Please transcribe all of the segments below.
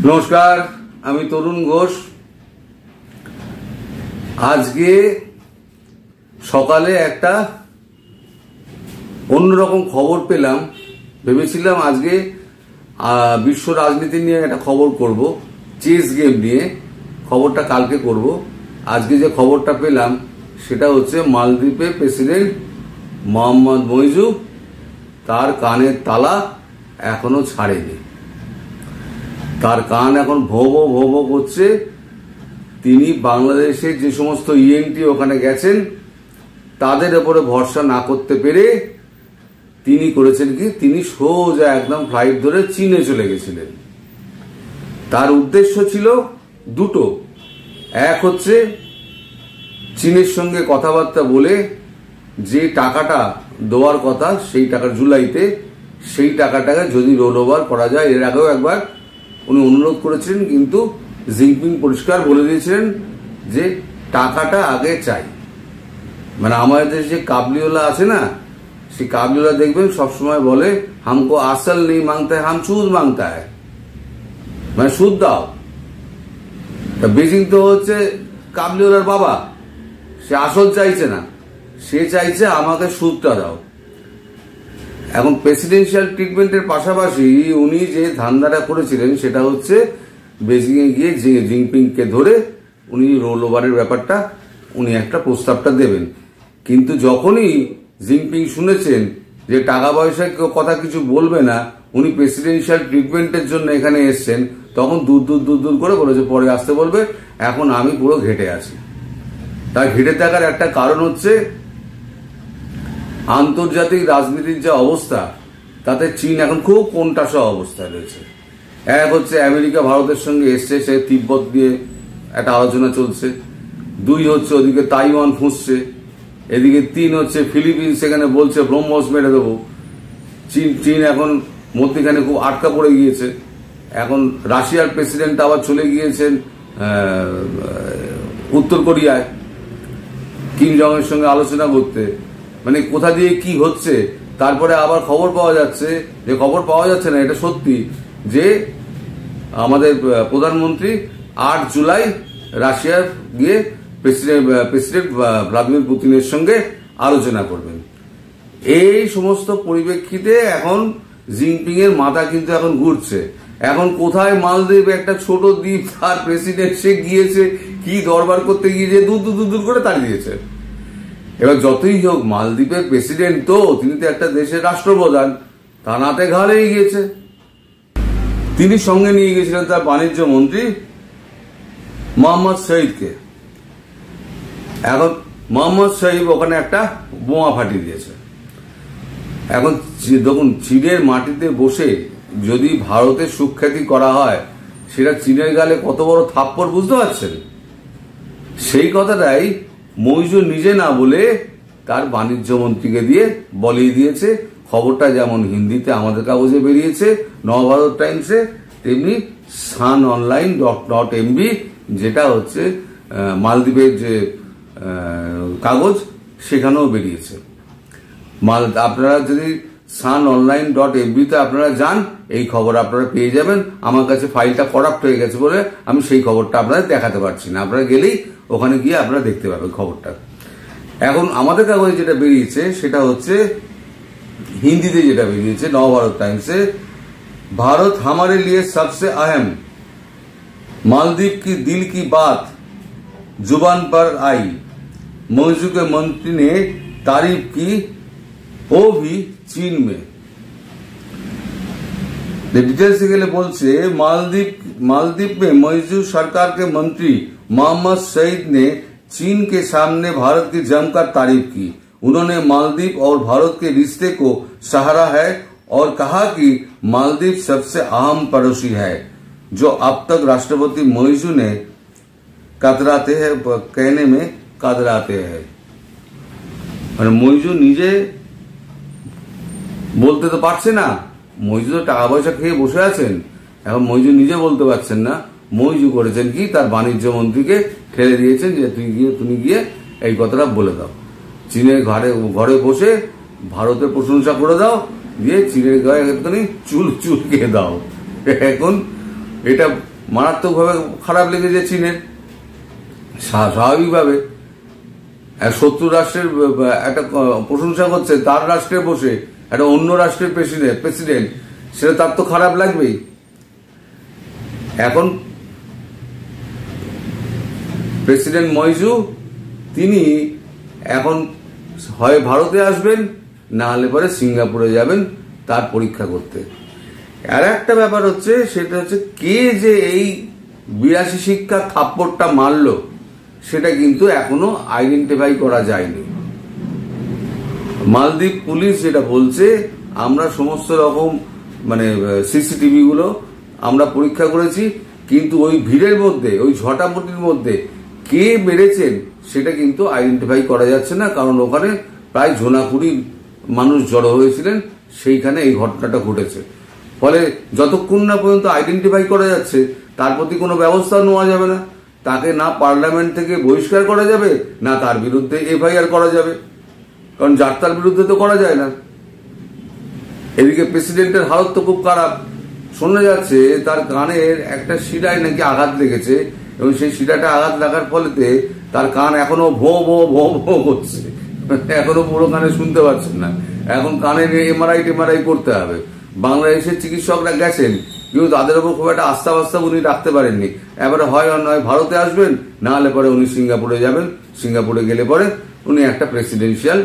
নমস্কার, আমি তরুণ ঘোষ। আজকে সকালে একটা অন্যরকম খবর পেলাম। ভেবেছিলাম আজকে বিশ্ব রাজনীতি নিয়ে একটা খবর করব, চেস গেম নিয়ে। খবরটা কালকে করব। আজকে যে খবরটা পেলাম সেটা হচ্ছে মালদ্বীপের প্রেসিডেন্ট মোহাম্মদ মইজু তার কানের তালা এখনো ছাড়েনি। তার কান এখন ভোঁ ভোঁ করছে। তিনি বাংলাদেশের যে সমস্ত ইএনটি ওখানে গেছেন তাদের উপরে ভরসা না করতে পেরে তিনি করেছেন কি, তিনি সোজা একদম ফ্লাইট ধরে চীনে চলে গেছিলেন। তার উদ্দেশ্য ছিল দুটো। এক হচ্ছে চীনের সঙ্গে কথাবার্তা বলে যে টাকাটা দেওয়ার কথা সেই টাকা জুলাইতে, সেই টাকাটাকে যদি রোল ওভার করা যায়। এর আগেও একবার উনি অনুরোধ করেছিলেন, কিন্তু জিনপিং পরিষ্কার বলে দিয়েছিলেন যে টাকাটা আগে চাই। মানে আমাদের দেশে যে কাবলিওয়ালা আছে না, সেই কাবলিওয়ালা দেখবেন সবসময় বলে হামকো আসল নেই মাংতা হ্যায়, হাম সুদ মাংতা হ্যায়, মানে সুদ দাও। তা বেজিং তো হচ্ছে কাবলিওয়ালার বাবা, সে আসল চাইছে না, সে চাইছে আমাকে সুদটা দাও। এখন প্রেসিডেন্সিয়াল ট্রিটমেন্টের পাশাপাশি উনি যে ধান্দাটা করেছিলেন সেটা হচ্ছে বেজিং এ গিয়ে জিনপিংকে ধরে উনি রোল ওভারের ব্যাপারটা উনি একটা প্রস্তাবটা দেবেন। কিন্তু যখনই জিনপিং শুনেছেন যে টাকা পয়সার কথা কিছু বলবে না, উনি প্রেসিডেন্সিয়াল ট্রিটমেন্টের জন্য এখানে এসছেন, তখন দূর করে বলেছে পরে আসতে বলবে। এখন আমি পুরো ঘেটে আছি। তার ঘেটে থাকার একটা কারণ হচ্ছে আন্তর্জাতিক রাজনীতির যে অবস্থা তাতে চীন এখন খুব কোণঠাসা অবস্থায় রয়েছে। এক হচ্ছে আমেরিকা ভারতের সঙ্গে এসছে, সে তিব্বত দিয়ে একটা আলোচনা চলছে। দুই হচ্ছে ওদিকে তাইওয়ান ফুঁসছে। এদিকে তিন হচ্ছে ফিলিপিন্স সেখানে বলছে ব্রহ্মস মেরে দেবো। চীন এখন মধ্যখানে খুব আটকা পড়ে গিয়েছে। এখন রাশিয়ার প্রেসিডেন্ট আবার চলে গিয়েছেন উত্তর কোরিয়ায় কিম জং এর সঙ্গে আলোচনা করতে। মানে কোথা দিয়ে কি হচ্ছে। তারপরে আবার খবর পাওয়া যাচ্ছে, যে খবর পাওয়া যাচ্ছে না এটা সত্যি, যে আমাদের প্রধানমন্ত্রী 8 জুলাই রাশিয়ার গিয়ে প্রেসিডেন্ট ভ্লাদিমির পুতিনের সঙ্গে আলোচনা করবেন। এই সমস্ত পরিপ্রেক্ষিতে এখন জিনপিং এর মাথা কিন্তু এখন ঘুরছে। এখন কোথায় মালদ্বীপ একটা ছোট দ্বীপ, তার প্রেসিডেন্ট সে গিয়েছে কি দরবার করতে গিয়েছে, দূর করে তাড়িয়ে দিয়েছে। এবার যতই হোক মালদ্বীপের প্রেসিডেন্ট তো, তিনি তো একটা দেশের রাষ্ট্রপ্রধান, তা নাতে ঘা লেগে গিয়েছে। তিনি সঙ্গে নিয়ে গেছিলেন তার বাণিজ্য মন্ত্রী মোহাম্মদ শহীদকে। এখন মোহাম্মদ শহীদ ওখানে একটা বোমা ফাটিয়ে দিয়েছে। এখন দেখুন, চীনের মাটিতে বসে যদি ভারতের সুখ্যাতি করা হয়, সেটা চীনের গালে কত বড় থাপ্পড় বুঝতে পারছেন। সেই কথাটাই মইজু নিজে না বলে তার বাণিজ্য মন্ত্রীকে দিয়ে বলিয়ে দিয়েছে। খবরটা যেমন হিন্দিতে আমাদের কাগজে বেরিয়েছে নবভারত টাইমসে, তেমনি sunonline.mb যেটা হচ্ছে মালদ্বীপের যে কাগজ, সেখানেও বেরিয়েছে। আপনারা যদি sunonline.mb তে আপনারা যান, এই খবর আপনারা পেয়ে যাবেন। আমার কাছে ফাইলটা করাপ্ট হয়ে গেছে বলে আমি সেই খবরটা আপনাদের দেখাতে পারছি না। আপনারা গেলেই ওখানে গিয়ে আপনারা দেখতে পাবেন খবরটা। এখন আমাদের কাগজে যেটা বেরিয়েছে সেটা হচ্ছে হিন্দিতে যেটা বেরিয়েছে নবভারত টাইমসে, भारत हमारे लिए सबसे अहम, मालदीव की दिल की बात जुबान पर आई, मौजू के मंत्री ने तारीफ की, वो भी चीन में। डिटेल्स के लिए बोलते मालदीव में मौजू सरकार के मंत्री मोहम्मद शहीद ने चीन के सामने भारत की जमकर तारीफ की। उन्होंने मालदीव और भारत के रिश्ते को सराहा है और कहा कि मालदीव सबसे अहम पड़ोसी है, जो अब तक राष्ट्रपति मौजू ने कहने में कतराते हैं। মানে মইজু নিজে বলতে তো পারছে না, মইজু তো টাকা পয়সা খেয়ে বসে আছেন। এখন মইজু নিজে বলতে পারছেন না। মইজু করেছেন কি, তার বাণিজ্য মন্ত্রীকে ঠেলে দিয়েছেন যে তুমি গিয়ে এই কথাটা বলে দাও, চীনের ঘরে বসে ভারতের প্রশংসা করে দাও, দিয়ে চীনের গায়ে একটুখানি চুলকে দাও। এখন এটা মারাত্মকভাবে খারাপ লেগেছে চীনের। স্বাভাবিকভাবে শত্রু রাষ্ট্রের একটা প্রশংসা করছে, তার রাষ্ট্রে বসে একটা অন্য রাষ্ট্রের প্রেসিডেন্ট, সেটা তার তো খারাপ লাগবেই। এখন প্রেসিডেন্ট মইজু তিনি এখন হয় ভারতে আসবেন, না হলে পরে সিঙ্গাপুরে যাবেন তার পরীক্ষা করতে। আর একটা ব্যাপার হচ্ছে, সেটা হচ্ছে কে যে এই 82 শিক্ষা থাপ্পড়টা মারল সেটা কিন্তু এখনো আইডেন্টিফাই করা যায়নি। মালদ্বীপ পুলিশ যেটা বলছে, আমরা সমস্ত রকম মানে সিসিটিভি গুলো আমরা পরীক্ষা করেছি, কিন্তু ওই ভিড়ের মধ্যে, ওই ঝটাপটির মধ্যে কে মেরেছেন সেটা কিন্তু আইডেন্টিফাই করা যাচ্ছে না, কারণ ওখানে প্রায় জোনাকুড়ি মানুষ জড়ো হয়েছিলেন, সেইখানে এই ঘটনাটা ঘটেছে। ফলে যতক্ষণ না পর্যন্ত আইডেন্টিফাই করা যাচ্ছে তার প্রতি কোনো ব্যবস্থা নেওয়া যাবে না। তাকে না পার্লামেন্ট থেকে বহিষ্কার করা যাবে, না তার বিরুদ্ধে এফআইআর করা যাবে, কারণ যার তার বিরুদ্ধে তো করা যায় না। এদিকে প্রেসিডেন্টের হালত তো খুব খারাপ, শোনা যাচ্ছে তার কানের একটা শিরায় নাকি আঘাত লেগেছে, এবং সেই শিরাটা আঘাত লাগার ফলেতে তার কান এখনো ভো ভো ভো ভো করছে, এখনো পুরো কানে শুনতে পাচ্ছেন না। এখন কানের এমআরআই করতে হবে। বাংলাদেশের চিকিৎসকরা গেছেন, কিন্তু তাদের উপর খুব একটা আস্থা উনি রাখতে পারেননি। এবারে হয় নয় ভারতে আসবেন, না হলে পরে উনি সিঙ্গাপুরে যাবেন। সিঙ্গাপুরে গেলে পরে উনি একটা প্রেসিডেন্সিয়াল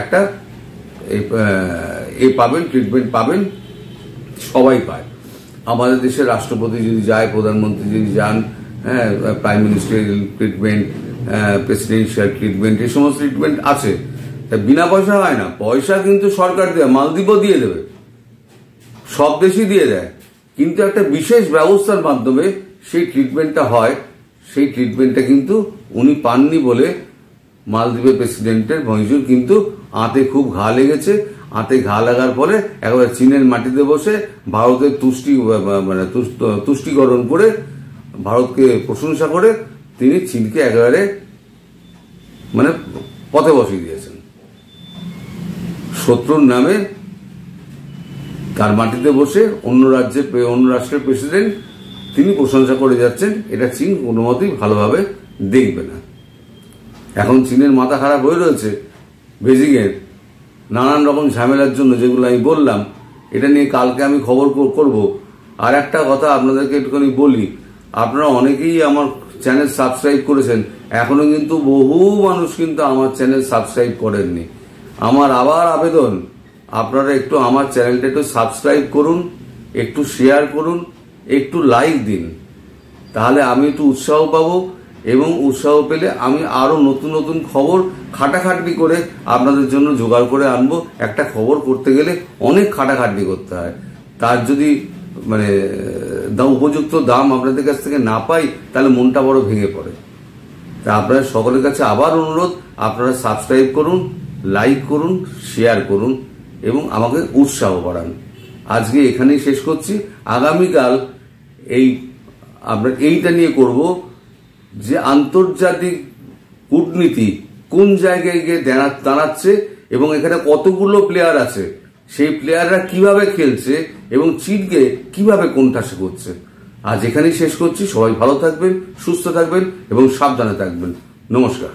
একটা পাবেন, ট্রিটমেন্ট পাবেন, সবাই পায়। আমাদের দেশের রাষ্ট্রপতি যদি যায়, প্রধানমন্ত্রী যদি যান, হ্যাঁ, prime ministerial treatment, presidential treatment, এই সমস্ত ট্রিটমেন্ট আছে। বিনা পয়সা হয় না, পয়সা কিন্তু সরকার দেয়, মালদ্বীপও দিয়ে দেবে, সব দেশই দিয়ে দেয়, কিন্তু একটা বিশেষ ব্যবস্থার মাধ্যমে সেই ট্রিটমেন্টটা হয়। সেই ট্রিটমেন্টটা কিন্তু উনি পাননি বলে মালদ্বীপের প্রেসিডেন্টের মইজুর কিন্তু আঁতে খুব ঘা লেগেছে। আঁতে ঘা লাগার পরে একেবারে চীনের মাটিতে বসে ভারতের তুষ্টিকরণ করে, ভারতকে প্রশংসা করে তিনি চীনকে একেবারে মানে পথে বসিয়ে দিয়েছেন। শত্রুর নামে তার মাটিতে বসে অন্য রাষ্ট্রের প্রেসিডেন্ট তিনি প্রশংসা করে যাচ্ছেন, এটা চীন কোনো মতেই ভালোভাবে দেখবে না। এখন চীনের মাথা খারাপ হয়ে রয়েছে বেজিং এর নানান রকম ঝামেলার জন্য, যেগুলো আমি বললাম। এটা নিয়ে কালকে আমি খবর করব। আর একটা কথা আপনাদেরকে একটুখানি বলি, আপনারা অনেকেই আমার চ্যানেল সাবস্ক্রাইব করেছেন, এখনো কিন্তু বহু মানুষ কিন্তু আমার চ্যানেল সাবস্ক্রাইব করেননি। আমার আবার আবেদন, আপনারা একটু আমার চ্যানেলটা একটু সাবস্ক্রাইব করুন, একটু শেয়ার করুন, একটু লাইক দিন, তাহলে আমি একটু উৎসাহ পাবো, এবং উৎসাহ পেলে আমি আরো নতুন নতুন খবর খাটাখাটনি করে আপনাদের জন্য জোগাড় করে আনবো। একটা খবর করতে গেলে অনেক খাটাখাটনি করতে হয়, তার যদি মানে উপযুক্ত দাম আপনাদের কাছ থেকে না পাই, তাহলে মনটা বড় ভেঙে পড়ে। তা আপনাদের সকলের কাছে আবার অনুরোধ, আপনারা সাবস্ক্রাইব করুন, লাইক করুন, শেয়ার করুন এবং আমাকে উৎসাহ বাড়ান। আজকে এখানেই শেষ করছি। আগামীকাল আমরা এইটা নিয়ে করব যে আন্তর্জাতিক কূটনীতি কোন জায়গায় গিয়ে দাঁড়াচ্ছে এবং এখানে কতগুলো প্লেয়ার আছে, সেই প্লেয়াররা কিভাবে খেলছে এবং চীনকে কিভাবে কোণঠাসা করছে। আজ এখানেই শেষ করছি। সবাই ভালো থাকবেন, সুস্থ থাকবেন এবং সাবধানে থাকবেন। নমস্কার।